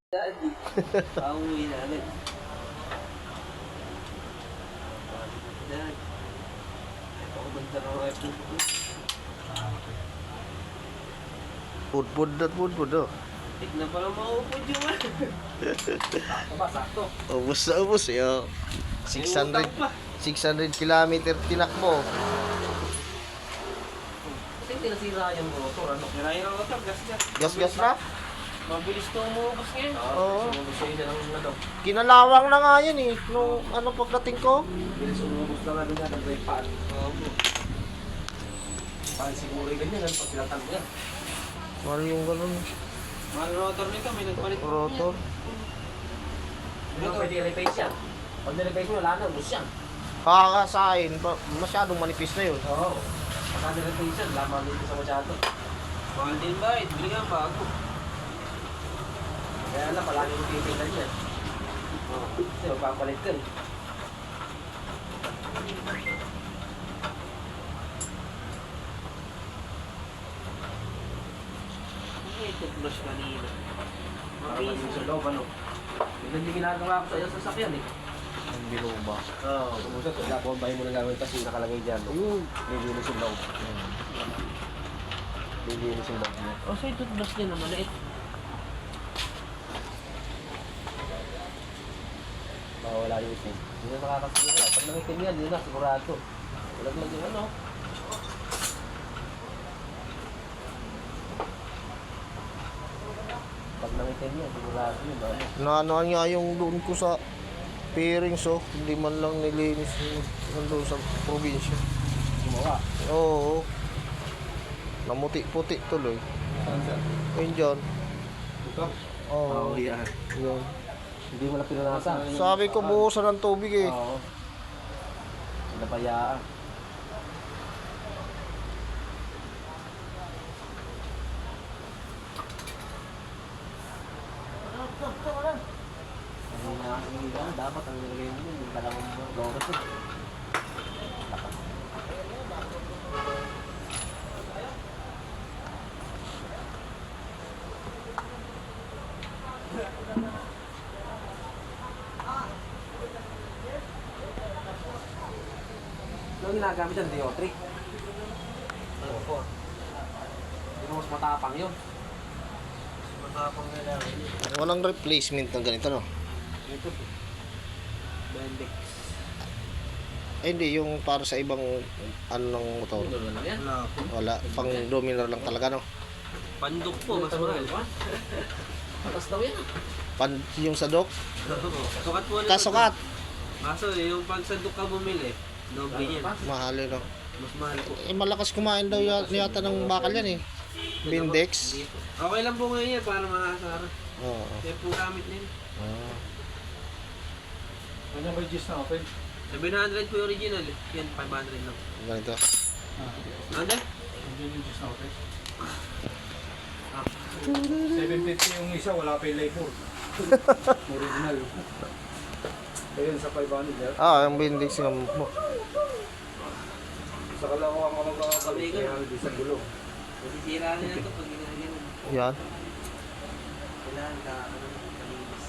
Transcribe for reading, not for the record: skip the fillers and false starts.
Daddy. Pauwi na agad. Dad. Ako banda ng wife ko. Pud oh. Tignan pala maupod yung sakto ba, sakto? Ubus na ubus, yo. 600 kilometer tinakbo. Kasi tinasira yung motor, ano? Sira yung motor, gas-gas. Gas na? Mabilis to umubos ngayon. Oo. Umubos sa'yo na lang ano. Kinalawang na nga yun eh. Nung ano pagdating ko. Mabilis umubos na lang nga, nag-brake pad. Oo. Parang siguro yung ganyan, ano pag pinatan mo yan. Mahal yung ganun. Mahal rotor nito, may nagpalit. Rotor. Hindi ko pwede i-replace yan. Pag na-replace mo, wala na, ubos yan. Kakasahin. Masyadong manipis na yun. Oo. Pag na-replace yan, lamang dito sa masyado. Mahal din ba? Bili nga bago. Kaya na, palagi mo titignan yan. Oo. Kasi magpapalit ka eh. Ay, toothbrush kanina. Parang sa loob, ano? Hindi ginagawa ko sa iyo sa sasakyan eh. Ang biloba. Oo, kumusot. Wala po, bahay mo na gawin kasi nakalagay dyan. Ayun, lilinis yung loob. Lilinis yung loob niya. O, sa'yo toothbrush din na maliit. Wala yung itim. Hindi na nakakasira. Pag nakitim yan, yun na, sigurado. Walag lang yung ano. Pag nakitim yan, sigurado yun. Ano? Naanoan nga yung doon ko sa pairings oh. Hindi man lang nilinis yung doon sa probinsya. Gumawa. Oo. Namuti-puti tuloy. Saan saan? Ayun dyan. Ito? Oo. yan. Yun. Hindi mo na pinanasa. Sabi ko buhusan ng tubig eh. Oo. Napayaan. Dapat ang nilagay mo yung dalawang doros yun. Ano ginagamit yan? Diotri? Opo. Hindi mo mas matapang yun. Matapang na lang. Walang replacement ng ganito no? Ito. Bendix. Eh hindi, yung para sa ibang ano ng motor. Ano lang yan? Wala, pang dominar lang talaga no? Pandok po, mas mahal. Patas daw yan. Yung sa dock, Sukat po ulit. kasukat. Kaso yung pag sandok ka bumili, doble yan. Mahal eh no? Mas mahal po. Eh malakas kumain daw yata ng bakal yan eh. Bindex. Okay lang po ngayon yan para makasara. Oo. Kaya po gamit na yun. Ah. Ano ba yung juice na open? 700 po yung original. Yan, 500 lang. Ganito. Ano? Hindi yung juice na open. 750 yung isa, wala pa yung labor. Original. Ayun sa 500 yan. Ah, yung bindex nga mo. Sa kalakuha ka magkakalit, Sabi ko. kaya hindi sa gulong. Masisira na ito pag ginagyan. Yan. Kailangan ka, ano, malinis.